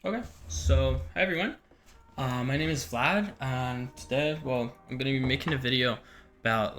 Okay, so hi everyone. My name is Vlad, and today, I'm gonna be making a video about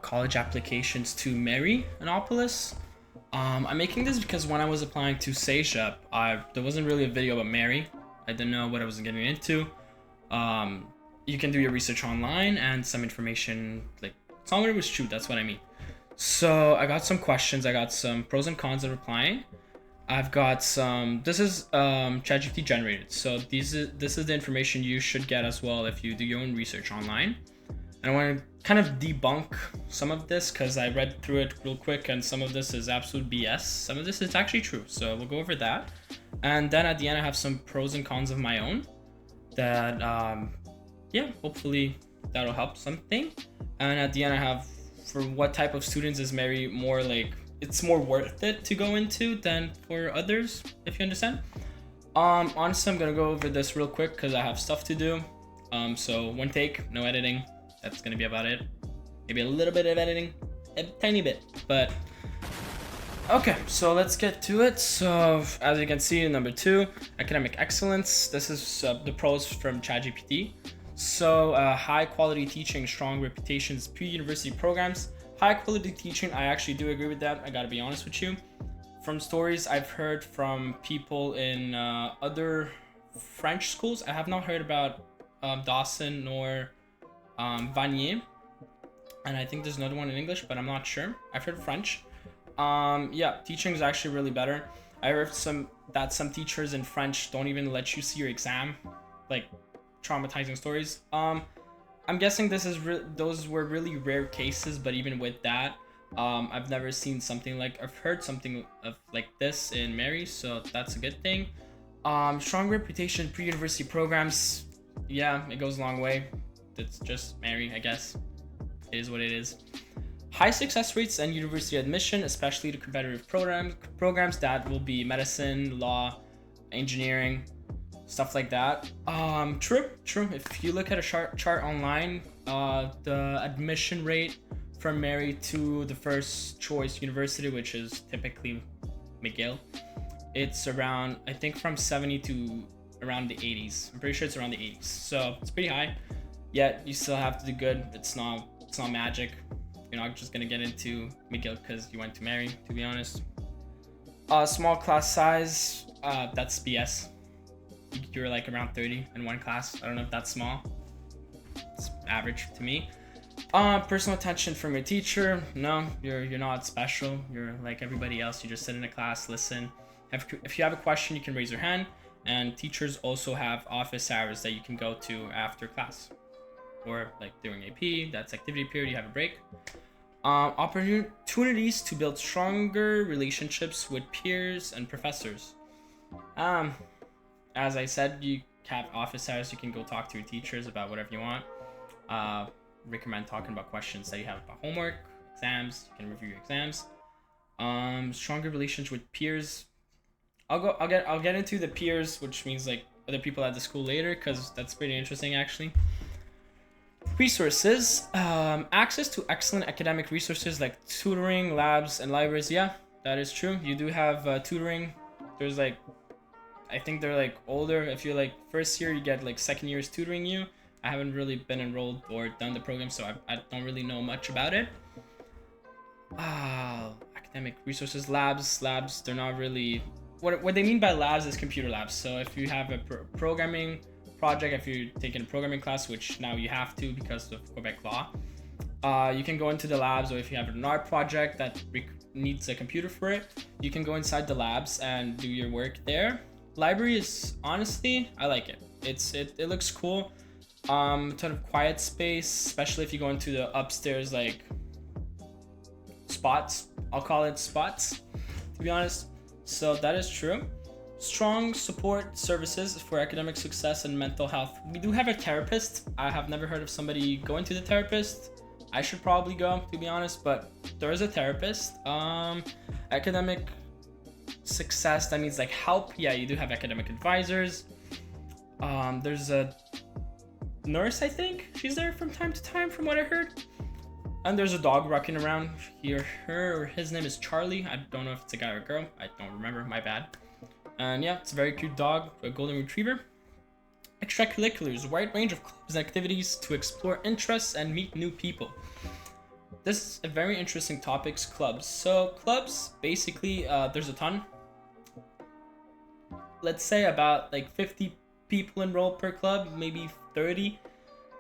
college applications to Marianopolis. I'm making this because when I was applying to CEGEP, there wasn't really a video about Mary. I didn't know what I was getting into. Um, you can do your research online and some information, like some of it was true. That's what I mean. So I got some questions. I got some pros and cons of applying. I've got some. This is ChatGPT generated, so this is the information you should get as well if you do your own research online. And I want to kind of debunk some of this because I read through it real quick, and some of this is absolute BS. Some of this is actually true, so we'll go over that. And then at the end, I have some pros and cons of my own that, yeah, hopefully that'll help something. And at the end, I have for what type of students is Mary more like it's more worth it to go into than for others, if you understand. Honestly, I'm gonna go over this real quick because I have stuff to do. So one take, no editing. That's gonna be about it. Maybe a little bit of editing, a tiny bit, but okay. So let's get to it. So as you can see, number 2, academic excellence. This is the pros from ChatGPT. So high quality teaching, strong reputations, pre-university programs. High quality teaching, I actually do agree with that. I gotta be honest with you. From stories I've heard from people in other French schools, I have not heard about Dawson nor Vanier. And I think there's another one in English, but I'm not sure. I've heard French. Yeah, teaching is actually really better. I heard that some teachers in French don't even let you see your exam, like traumatizing stories. I'm guessing those were really rare cases, but even with that, I've never seen something like I've heard something of like this in Mary, so that's a good thing. Strong reputation pre-university programs, yeah, it goes a long way. It's just Mary, I guess. It is what it is. High success rates and university admission, especially to competitive programs that will be medicine, law, engineering, stuff like that. True. If you look at a chart online, the admission rate from Mary to the first choice university, which is typically McGill, it's around, I think, from 70 to around the 80s. I'm pretty sure it's around the 80s, so it's pretty high. Yet you still have to do good. It's not magic. You're not just gonna get into McGill because you went to Mary, to be honest. Small class size, that's BS. You're like around 30 in one class. I don't know if that's small. It's average to me. Personal attention from your teacher. No, you're not special. You're like everybody else. You just sit in a class, listen. If you have a question, you can raise your hand. And teachers also have office hours that you can go to after class, or like during AP. That's activity period. You have a break. Opportunities to build stronger relationships with peers and professors. As I said, you have office hours. You can go talk to your teachers about whatever you want. Recommend talking about questions that you have about homework, exams. You can review your exams. Stronger relations with peers. I'll get into the peers, which means like other people at the school later, because that's pretty interesting actually. Resources. Access to excellent academic resources like tutoring, labs, and libraries. Yeah, that is true. You do have tutoring. There's like, I think they're like older. If you're like first year, you get like second years tutoring you. I haven't really been enrolled or done the program, so I don't really know much about it. Academic resources, labs. They're not really. What they mean by labs is computer labs. So if you have a programming project, if you're taking a programming class, which now you have to because of Quebec law, you can go into the labs. Or if you have an art project that needs a computer for it, you can go inside the labs and do your work there. Library is honestly, I like it. It looks cool. Ton of quiet space, especially if you go into the upstairs like spots. I'll call it spots, to be honest. So that is true. Strong support services for academic success and mental health. We do have a therapist. I have never heard of somebody going to the therapist. I should probably go, to be honest, but there is a therapist. Academic success, that means like help. Yeah, you do have academic advisors. There's a nurse, I think she's there from time to time, from what I heard. And there's a dog rocking around here. His name is Charlie. I don't know if it's a guy or a girl. I don't remember, my bad. And yeah, it's a very cute dog, a golden retriever. Extracurriculars, a wide range of clubs and activities to explore interests and meet new people. This is a very interesting topic, clubs. So clubs, basically, there's a ton. Let's say about like 50 people enrolled per club, maybe 30,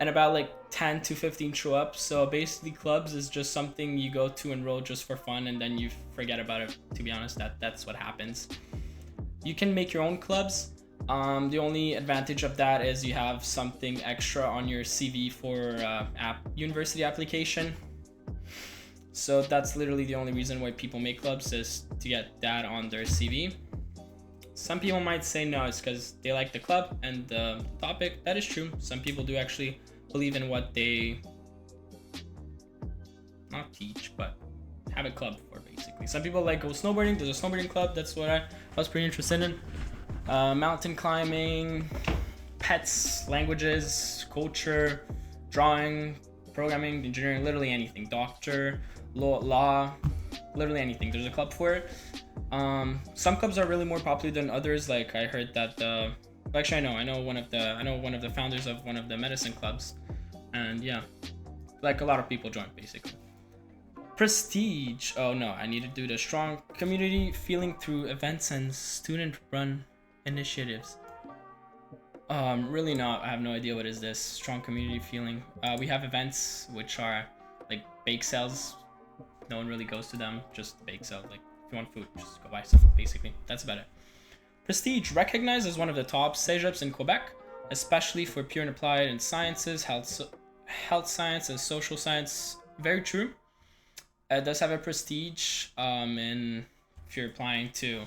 and about like 10 to 15 show up. So basically clubs is just something you go to enroll just for fun and then you forget about it. To be honest, that's what happens. You can make your own clubs. The only advantage of that is you have something extra on your CV for university application. So that's literally the only reason why people make clubs, is to get that on their CV. Some people might say no, it's because they like the club and the topic. That is true. Some people do actually believe in what they not teach, but have a club for, basically. Some people like go snowboarding. There's a snowboarding club. That's what I was pretty interested in. Mountain climbing, pets, languages, culture, drawing, programming, engineering, literally anything. Doctor, law, literally anything. There's a club for it. Some clubs are really more popular than others. Like I heard that actually I know one of the founders of one of the medicine clubs, and yeah, like a lot of people join basically. Prestige. Oh no, I need to do the strong community feeling through events and student run initiatives. Really not. I have no idea what is this strong community feeling. We have events which are like bake sales. No one really goes to them, just bake sales. Like if you want food, just go buy something, basically. That's about it. Prestige, recognized as one of the top CEGEPs in Quebec, especially for pure and applied in sciences, health science, and social science. Very true. It does have a prestige in if you're applying to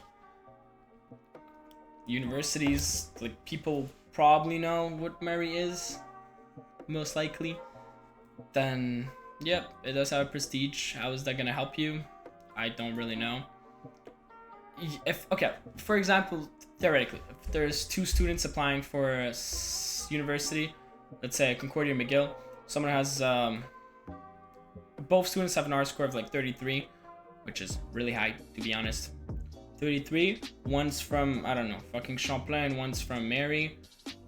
universities. Like people probably know what Mary is, most likely. Then yep, it does have a prestige. How is that gonna help you? I don't really know. Okay, for example, theoretically, if there's 2 students applying for a university, let's say Concordia McGill, someone has both students have an R score of like 33, which is really high, to be honest. 33, one's from, I don't know, fucking Champlain, one's from Mary.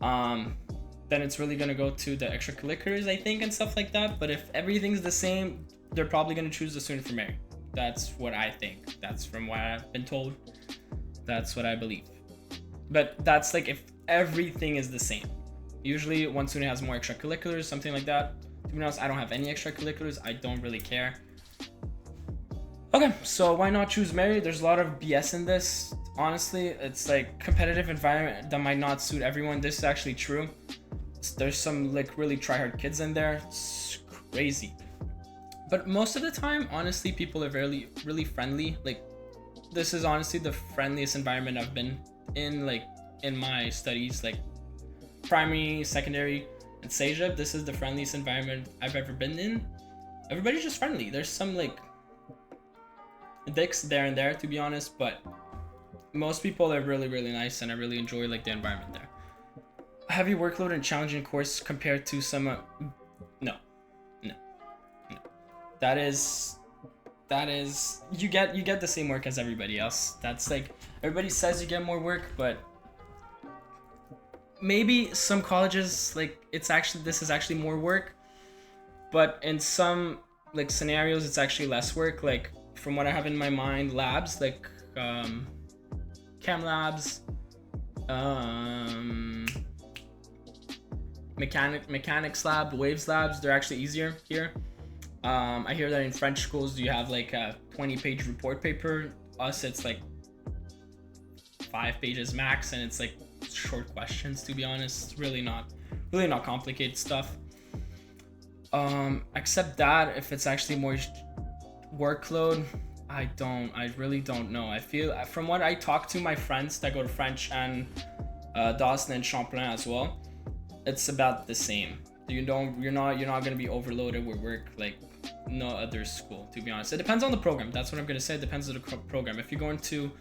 Then it's really gonna go to the extracurriculars, I think, and stuff like that. But if everything's the same, they're probably gonna choose the student from Mary. That's what I think. That's from what I've been told. That's what I believe. But that's like if everything is the same. Usually one student has more extracurriculars, something like that. To be honest, I don't have any extracurriculars. I don't really care. Okay, so why not choose Mary? There's a lot of BS in this. Honestly, it's like competitive environment that might not suit everyone. This is actually true. There's some like really try-hard kids in there. It's crazy. But most of the time, honestly, people are really friendly. Like, this is honestly the friendliest environment I've been in, like, in my studies, like, primary, secondary, and CEGEP. This is the friendliest environment I've ever been in. Everybody's just friendly. There's some, like, dicks there and there, to be honest, but most people are really nice, and I really enjoy, like, the environment there. Heavy workload and challenging course compared to some, no. That is you get the same work as everybody else. That's like everybody says you get more work, but maybe some colleges like this is actually more work, but in some like scenarios it's actually less work. Like from what I have in my mind, labs like chem labs, mechanics lab, waves labs, they're actually easier here. I hear that in French schools you have like a 20-page report paper. Us, it's like 5 pages max, and it's like short questions, to be honest. Really not complicated stuff. Except that if it's actually more workload, I really don't know. I feel from what I talk to my friends that go to French and Dawson and Champlain as well, it's about the same. You're not gonna be overloaded with work like no other school, to be honest. It depends on the program. That's what I'm gonna say. It depends on the program. If you go into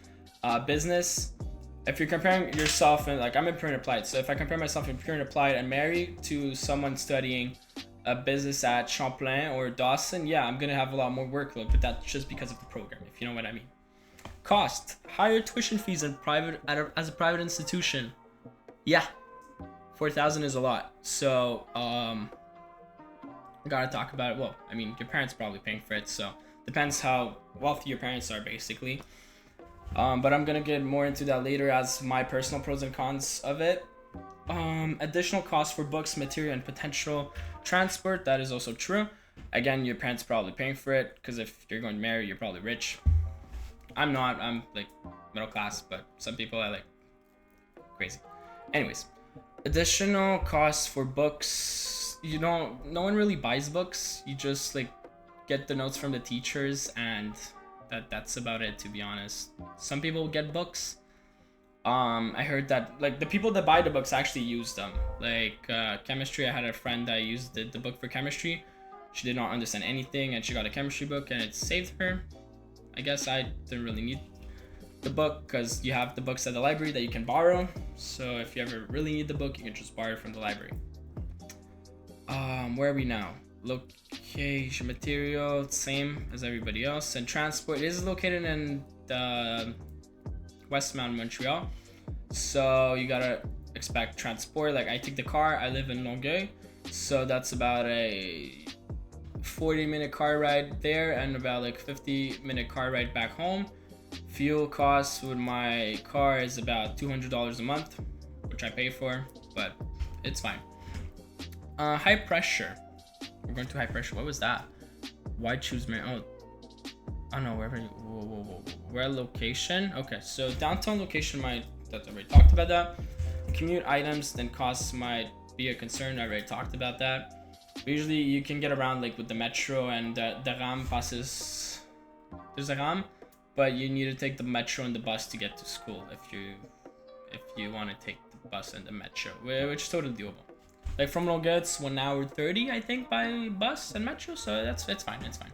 business, if you're comparing yourself, and like I'm in pure and applied, so if I compare myself in pure and applied and Mary to someone studying a business at Champlain or Dawson, yeah, I'm gonna have a lot more workload, but that's just because of the program, if you know what I mean. Cost: higher tuition fees in as a private institution. Yeah, 4,000 is a lot. So gotta talk about it. Well, I mean, your parents probably paying for it, so depends how wealthy your parents are, basically. But I'm gonna get more into that later as my personal pros and cons of it. Additional costs for books, material, and potential transport. That is also true. Again, your parents probably paying for it, because if you're going to marry, you're probably rich. I'm not. I'm like middle class, but some people are like crazy. Anyways, additional costs for books. No one really buys books. You just like get the notes from the teachers, and that's about it, to be honest. Some people get books. I heard that like the people that buy the books actually use them. Like chemistry, I had a friend that used the book for chemistry. She did not understand anything, and she got a chemistry book, and it saved her. I guess I didn't really need the book, because you have the books at the library that you can borrow. So if you ever really need the book, you can just borrow it from the library. Where are we now? Location, material, same as everybody else. And transport, it is located in the Westmount, Montreal. So you gotta expect transport. Like I take the car, I live in Longueuil. So that's about a 40-minute car ride there and about like 50-minute car ride back home. Fuel costs with my car is about $200 a month, which I pay for, but it's fine. High pressure. We're going to high pressure. What was that? Why choose Marianopolis? Oh no, where location? Okay, so downtown location that's already talked about that. Commute items, then costs might be a concern. I already talked about that. Usually you can get around like with the metro, and the RAM passes. There's a RAM, but you need to take the metro and the bus to get to school if you want to take the bus and the metro, which is totally doable. Like from Longueuil, it's 1 hour 30, I think, by bus and metro, so it's fine. It's fine.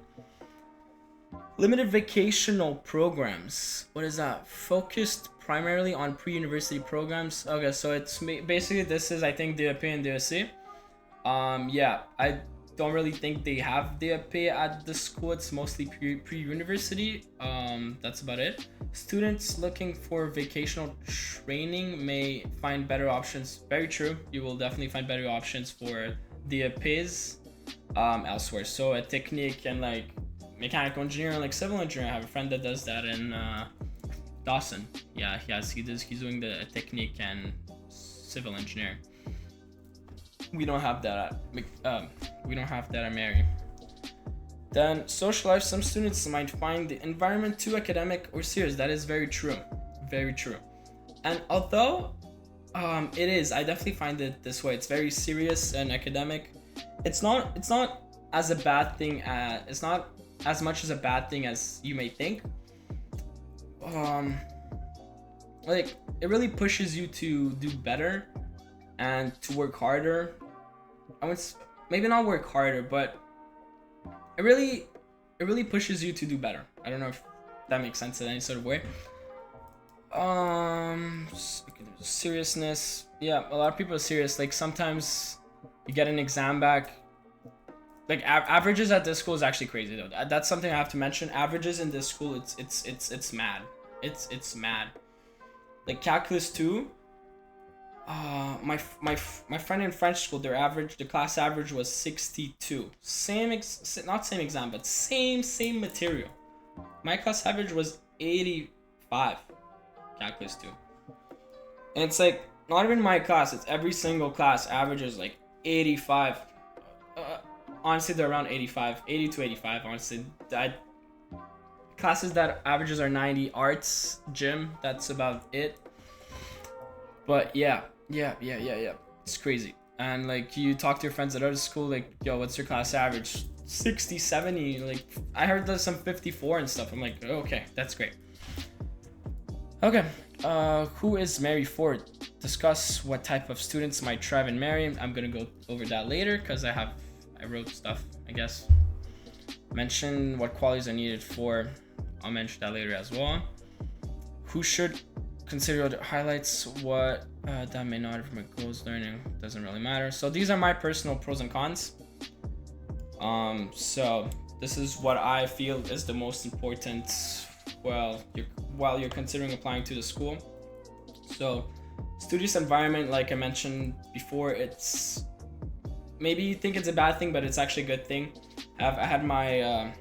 Limited vacational programs. What is that? Focused primarily on pre-university programs. Okay, so it's basically this is I think DAP and DSC. Yeah, I don't really think they have DAP at the school. It's mostly pre-university. That's about it. Students looking for vocational training may find better options. Very true. You will definitely find better options for DAPs elsewhere. So a technique and like mechanical engineering, like civil engineering. I have a friend that does that in Dawson. Yeah, he's doing the technique and civil engineering. We don't have that at Mary. Then social life. Some students might find the environment too academic or serious. That is very true. Very true. And although it is, I definitely find it this way. It's very serious and academic. It's not as a bad thing. It's not as much as a bad thing as you may think. Like it really pushes you to do better and to work harder. I would maybe not work harder, but it really pushes you to do better. I don't know if that makes sense in any sort of way. Seriousness. Yeah, a lot of people are serious. Like sometimes you get an exam back. Like averages at this school is actually crazy though. That's something I have to mention. Averages in this school, it's mad. It's mad. Like calculus 2. My friend in French school, the class average was 62. Not same exam, but same material. My class average was 85. Calculus 2. And it's like not even my class. It's every single class averages like 85. Honestly, they're around 85, 80 to 85. Honestly, classes that averages are 90. Arts, gym, that's about it. But yeah, it's crazy. And like you talk to your friends at other school, like, yo, what's your class average? 60, 70. Like I heard there's some 54 and stuff. I'm like, okay, that's great. Okay, who is Mary for? Discuss what type of students might thrive in Mary. I'm gonna go over that later because I wrote stuff, I guess. Mention what qualities are needed for. I'll mention that later as well. Who should consider the highlights? What that may not have been goals learning. Doesn't really matter. So these are my personal pros and cons. So this is what I feel is the most important while you're considering applying to the school. So studious environment, like I mentioned before, it's maybe you think it's a bad thing, but it's actually a good thing. I had my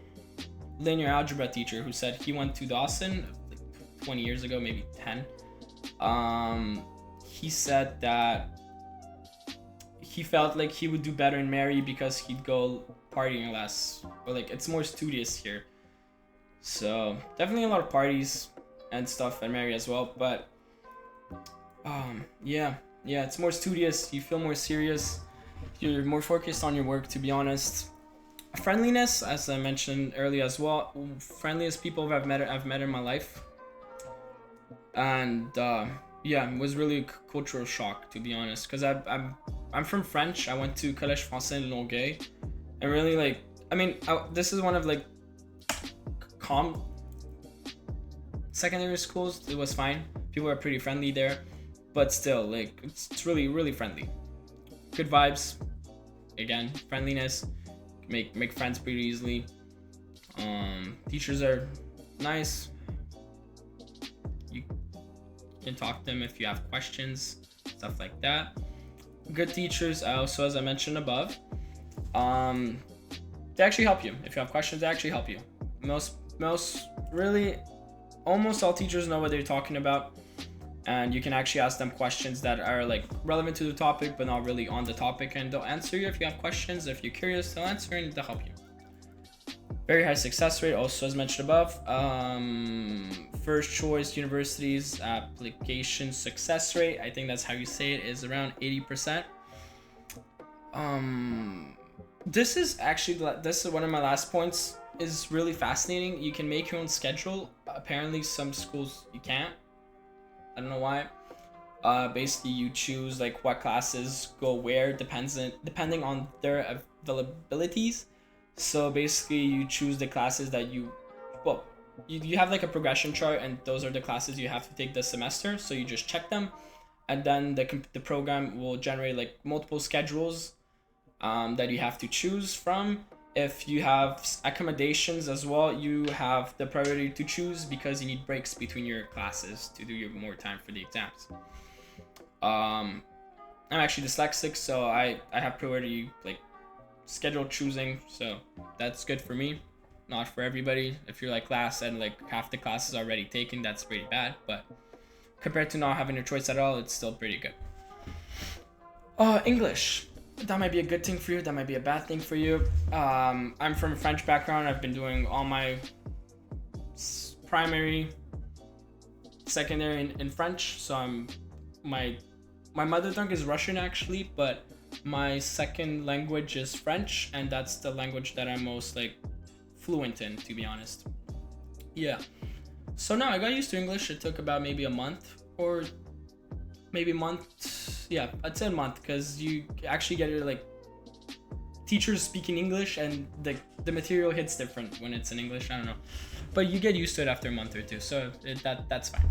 linear algebra teacher who said he went to Dawson like 20 years ago, maybe 10. He said that he felt like he would do better in Mary because he'd go partying less, or like it's more studious here. So definitely a lot of parties and stuff at Mary as well, but yeah, it's more studious. You feel more serious. You're more focused on your work, to be honest. Friendliness, as I mentioned earlier as well, friendliest people I've met in my life, and yeah, it was really a cultural shock, to be honest, because I'm from French. I went to Collège Français in Longueuil, and really, like, I mean, this is one of like calm secondary schools. It was fine. People are pretty friendly there, but still, like, it's really, really friendly. Good vibes. Again, friendliness. Make friends pretty easily. Teachers are nice. You can talk to them if you have questions, stuff like that. Good teachers also, as I mentioned above, they actually help you. If you have questions, they actually help you. Really, almost all teachers know what they're talking about, and you can actually ask them questions that are like relevant to the topic but not really on the topic, and they'll answer you if you have questions. If you're curious, they'll answer and they'll help you. Very high success rate, also as mentioned above. First choice universities application success rate, I think that's how you say it, is around 80%. This is one of my last points. Is really fascinating. You can make your own schedule. Apparently some schools you can't. I don't know why. Basically you choose like what classes go where, depending on their availabilities. So basically you choose the classes that you have like a progression chart, and those are the classes you have to take this semester. So you just check them, and then the program will generate like multiple schedules that you have to choose from. If you have accommodations as well, you have the priority to choose because you need breaks between your classes to do your more time for the exams. I'm actually dyslexic, so I have priority like schedule choosing, so that's good for me. Not for everybody. If you're like class and like half the class is already taken, that's pretty bad, but compared to not having a choice at all, it's still pretty good. English. That might be a good thing for you, that might be a bad thing for you. I'm from a French background. I've been doing all my primary, secondary in French. So my mother tongue is Russian actually, but my second language is French, and that's the language that I'm most like fluent in, to be honest. Yeah. So now I got used to English. It took about maybe a month, or maybe a month. Yeah, I'd say a month, because you actually get your like teachers speaking English, and the material hits different when it's in English. I don't know, but you get used to it after a month or two, so that's fine.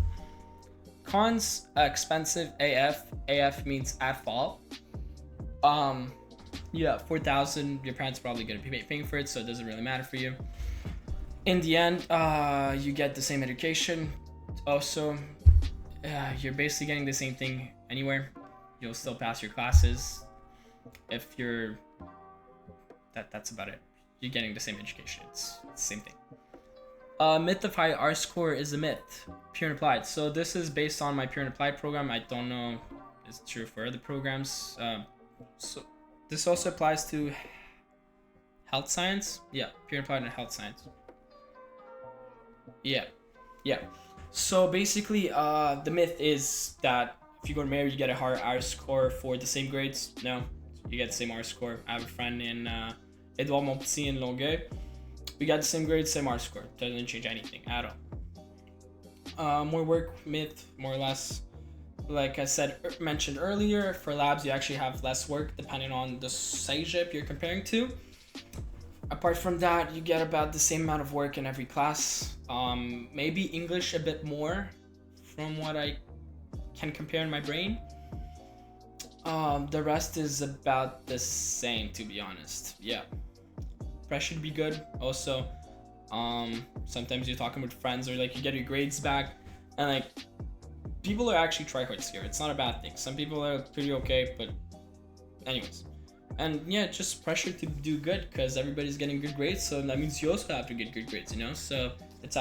Cons: expensive AF. AF means at fault. Yeah, 4,000. Your parents probably gonna be paying for it, so it doesn't really matter for you. In the end, you get the same education. Also, you're basically getting the same thing anywhere. You'll still pass your classes. If you're that's about it. You're getting the same education. It's the same thing. Myth of high R score is a myth. Pure and applied. So this is based on my pure and applied program. I don't know if it's true for other programs. So this also applies to health science. Yeah, pure and applied and health science. Yeah. So basically, the myth is that if you go to Mary, you get a higher R score for the same grades. No, you get the same R score. I have a friend in Edouard Montpetit in Longueuil. We got the same grades, same R score. Doesn't change anything at all. More work myth, more or less. Like I mentioned earlier, for labs you actually have less work depending on the CEGEP you're comparing to. Apart from that, you get about the same amount of work in every class. Maybe English a bit more from what I can compare in my brain. The rest is about the same, to be honest. Yeah. Press should be good. Also, Sometimes you're talking with friends, or like you get your grades back, and like people are actually tryhards here. It's not a bad thing. Some people are pretty okay, but anyways. And yeah, just pressure to do good because everybody's getting good grades, so that means you also have to get good grades, you know? So it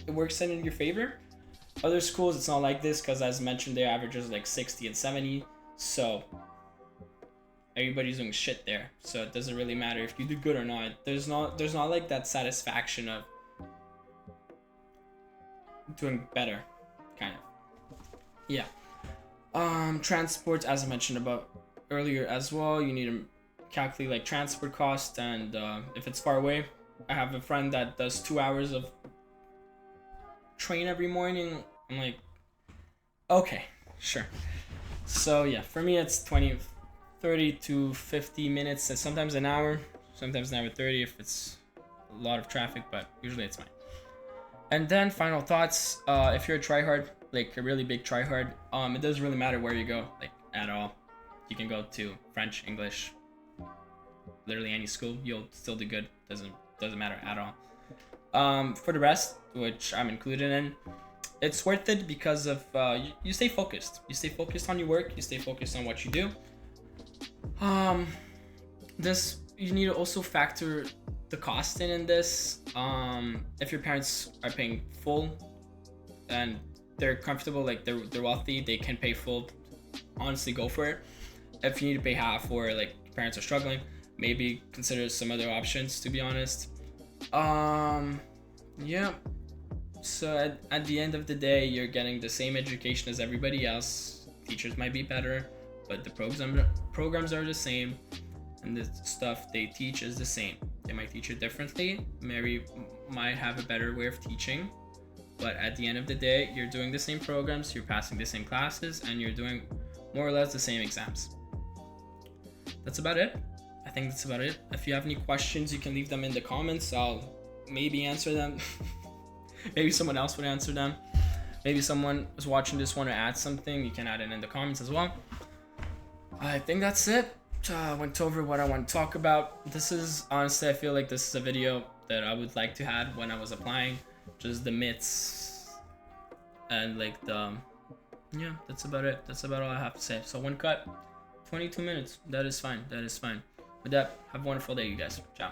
works in your favor. Other schools, it's not like this because, as mentioned, their averages like 60 and 70, so everybody's doing shit there. So it doesn't really matter if you do good or not. There's not like that satisfaction of doing better, kind of. Yeah. Transport, as I mentioned about earlier as well, you need to calculate like transport cost, and if it's far away, I have a friend that does 2 hours of train every morning. I'm like, okay, sure. So yeah, for me it's 30 to 50 minutes, and sometimes an hour, sometimes an hour 30 if it's a lot of traffic, but usually it's fine. And then final thoughts, if you're a tryhard, like a really big tryhard, it doesn't really matter where you go, like at all. You can go to French, English, literally any school, you'll still do good. Doesn't matter at all. For the rest, which I'm included in, it's worth it because of you stay focused. You stay focused on your work. You stay focused on what you do. You need to also factor the cost in this. If your parents are paying full and they're comfortable, like they're wealthy, they can pay full, honestly go for it. If you need to pay half, or like your parents are struggling, maybe consider some other options, to be honest. Yeah, so at the end of the day, you're getting the same education as everybody else. Teachers might be better, but the programs are the same, and the stuff they teach is the same. They might teach it differently. Mary might have a better way of teaching, but at the end of the day, you're doing the same programs, you're passing the same classes, and you're doing more or less the same exams. That's about it. I think that's about it. If you have any questions, you can leave them in the comments. I'll maybe answer them. Maybe someone else would answer them. Maybe someone who's watching this want to add something. You can add it in the comments as well. I think that's it. Went over what I want to talk about. This is, honestly, I feel like this is a video that I would like to have when I was applying. Just the myths and like yeah, that's about it. That's about all I have to say. So one cut, 22 minutes. That is fine. With that, have a wonderful day, you guys. Ciao.